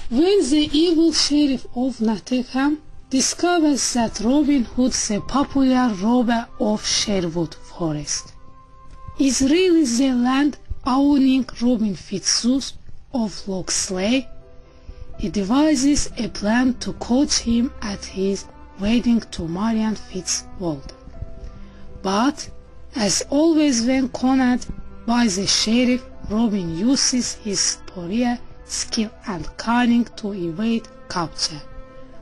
When the evil sheriff of Nottingham discovers that Robin Hood, the popular robber of Sherwood Forest, is really the land-owning Robin Fitzooth of Locksley, he devises a plan to coach him at his wedding to Marian Fitzwalter. But, as always when cornered by the sheriff, Robin uses his superior skill and cunning to evade capture.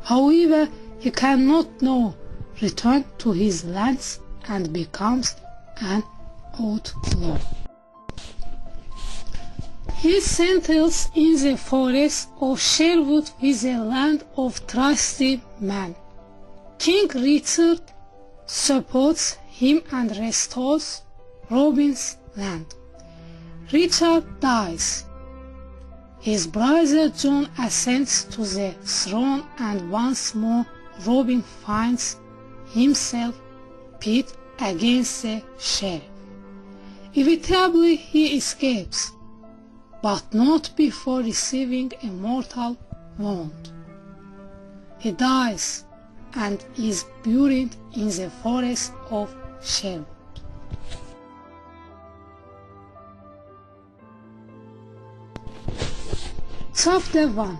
However, he cannot now return to his lands and becomes an outlaw. He settles in the forest of Sherwood with a land of trusty men. King Richard supports him and restores Robin's land. Richard dies. His brother John ascends to the throne, and once more Robin finds himself pit against the sheriff. Inevitably he escapes, but not before receiving a mortal wound. He dies and is buried in the forest of Sherwood. Chapter 1.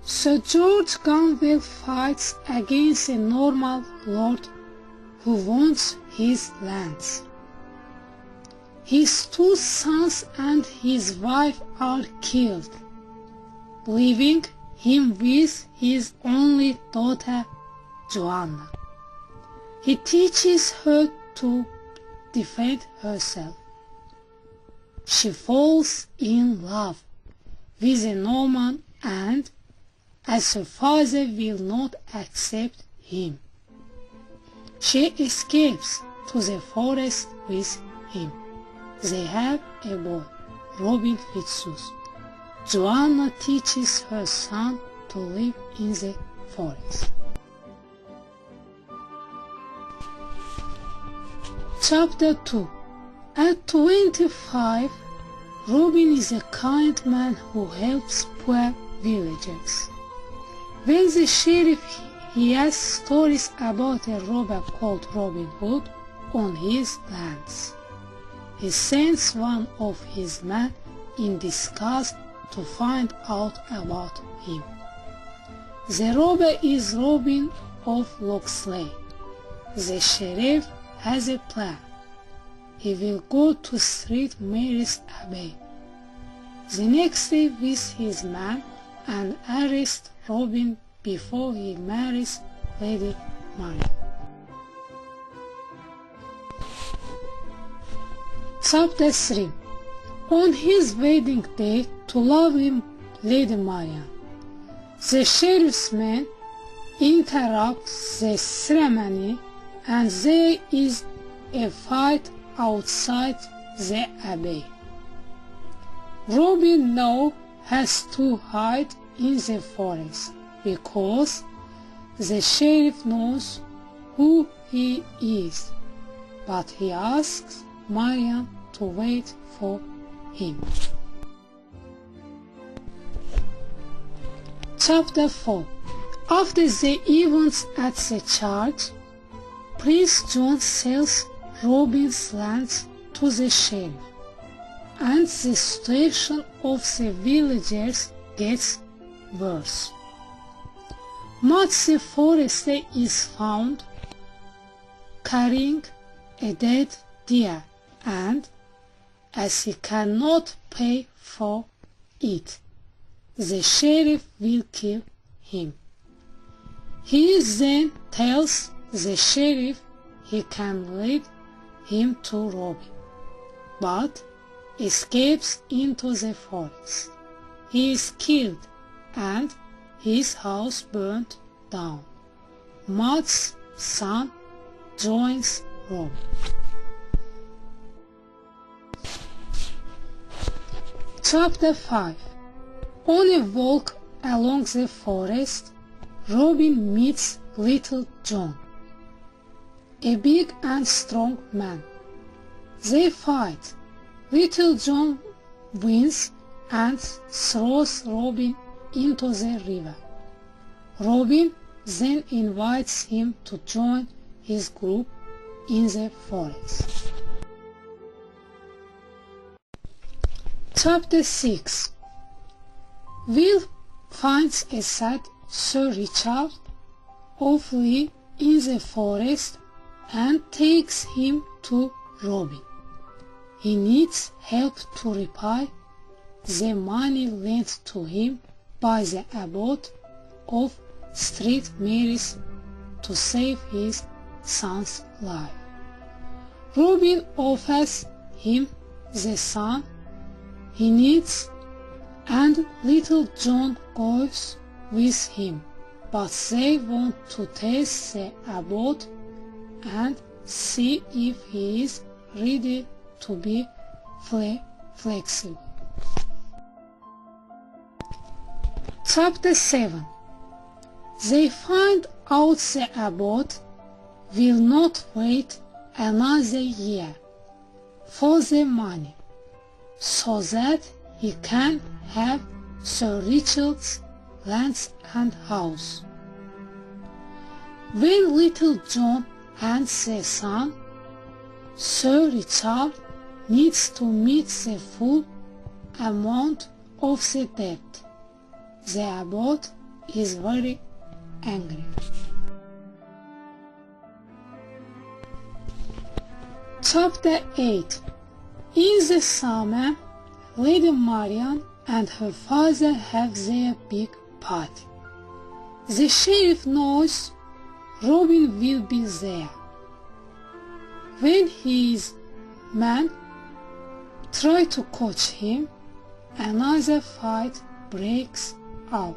Sir George Gamewell fights against a Norman lord who wants his lands. His 2 sons and his wife are killed, leaving him with his only daughter Joanna. He teaches her to defend herself. She falls in love with a Norman, and as her father will not accept him, she escapes to the forest with him. They have a boy, Robin Fitzooth. Joanna teaches her son to live in the forest. Chapter 2. At 25, Robin is a kind man who helps poor villagers. When the sheriff hears stories about a robber called Robin Hood on his lands, he sends one of his men in disguise to find out about him. The robber is Robin of Locksley. The sheriff has a plan. He will go to St. Mary's Abbey the next day with his man and arrest Robin before he marries Lady Marian. Chapter 3. On his wedding day to lovely Lady Marian, the sheriff's men interrupt the ceremony and there is a fight outside the abbey. Robin now has to hide in the forest because the sheriff knows who he is, but he asks Marian to wait for him. Chapter 4. After the events at the church, Prince John sells Robin's lands to the sheriff, and the situation of the villagers gets worse. Matt the Forester is found carrying a dead deer, and as he cannot pay for it, the sheriff will kill him. He then tells the sheriff he can lead him to Robin, but escapes into the forest. He is killed and his house burnt down. Matt's son joins Robin. Chapter 5. On a walk along the forest, Robin meets Little John, a big and strong man. They fight. Little John wins and throws Robin into the river. Robin then invites him to join his group in the forest. Chapter 6. Will finds a sad Sir Richard awfully in the forest and takes him to Robin. He needs help to repay the money lent to him by the abbot of St. Mary's to save his son's life. Robin offers him the sum he needs, and Little John goes with him, but they want to test the abbot and see if he is ready to be flexible. Chapter 7. They find out the abbot will not wait another year for the money, so that he can have Sir Richard's lands and house. When Little John and the son, Sir Richard needs to meet the full amount of the debt. The abbot is very angry. Chapter 8. In the summer, Lady Marian and her father have their big party. The sheriff knows Robin will be there. When his men try to catch him, another fight breaks out.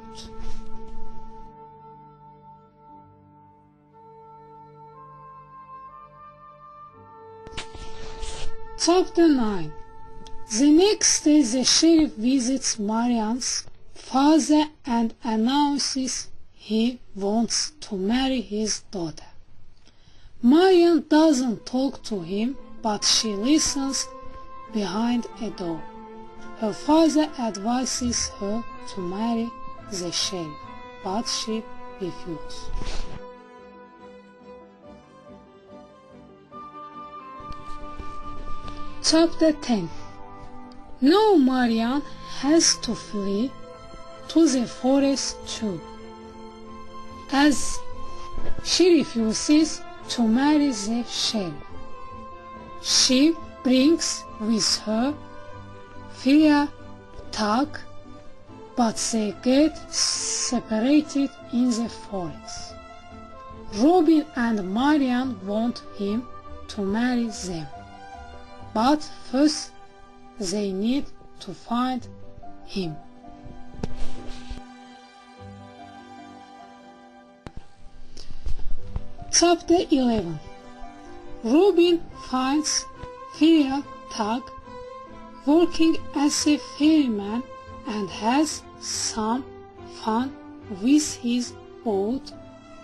Chapter 9. The next day the sheriff visits Marian's father and announces he wants to marry his daughter. Marian doesn't talk to him, but she listens behind a door. Her father advises her to marry the sheriff, but she refuses. Chapter 10. Now Marian has to flee to the forest too, as she refuses to marry the sheriff. She brings with her Firia Tug, but they get separated in the forest. Robin and Marian want him to marry them, but first they need to find him. Chapter 11. Robin finds Firia Tug working as a ferryman and has some fun with his boat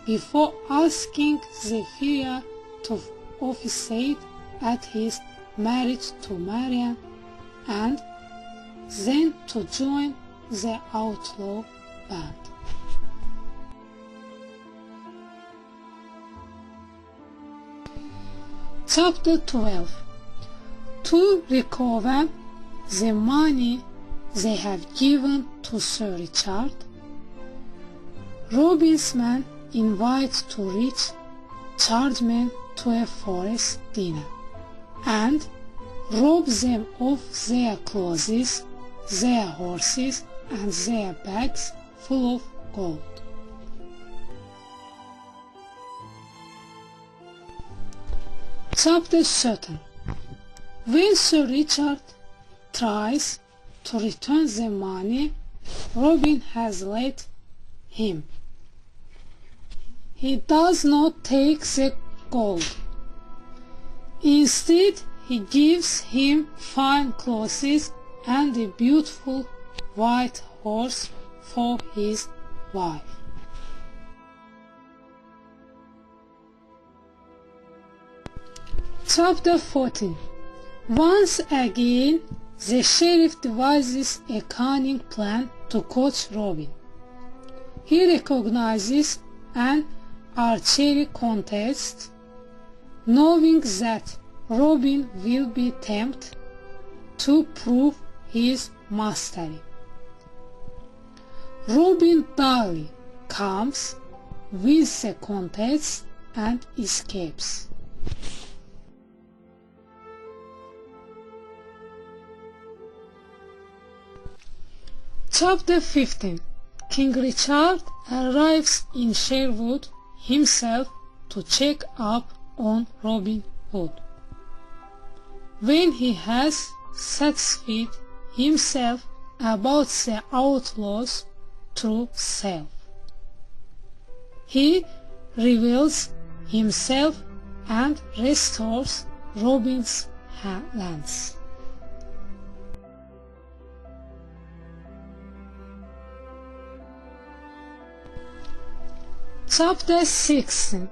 before asking the Firia to officiate at his marriage to Marian and then to join the outlaw band. Chapter 12. To recover the money they have given to Sir Richard, Robin's men invite to rich chargemen to a forest dinner and rob them of their clothes, their horses, and their bags full of gold. Chapter 13. When Sir Richard tries to return the money Robin has lent him, he does not take the gold. Instead, he gives him fine clothes and a beautiful white horse for his wife. Chapter 14. Once again, the sheriff devises a cunning plan to catch Robin. He recognizes an archery contest, knowing that Robin will be tempted to prove his mastery. Robin Daly comes, wins the contest, and escapes. Chapter 15. King Richard arrives in Sherwood himself to check up on Robin Hood. When he has satisfied himself about the outlaws' true self, he reveals himself and restores Robin's lands. Chapter 16.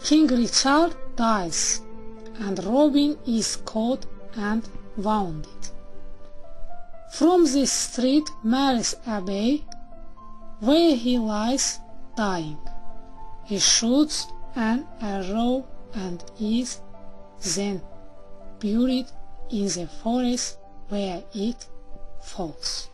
King Richard dies, and Robin is caught and wounded. From the street Mary's Abbey, where he lies dying, he shoots an arrow and is then buried in the forest where it falls.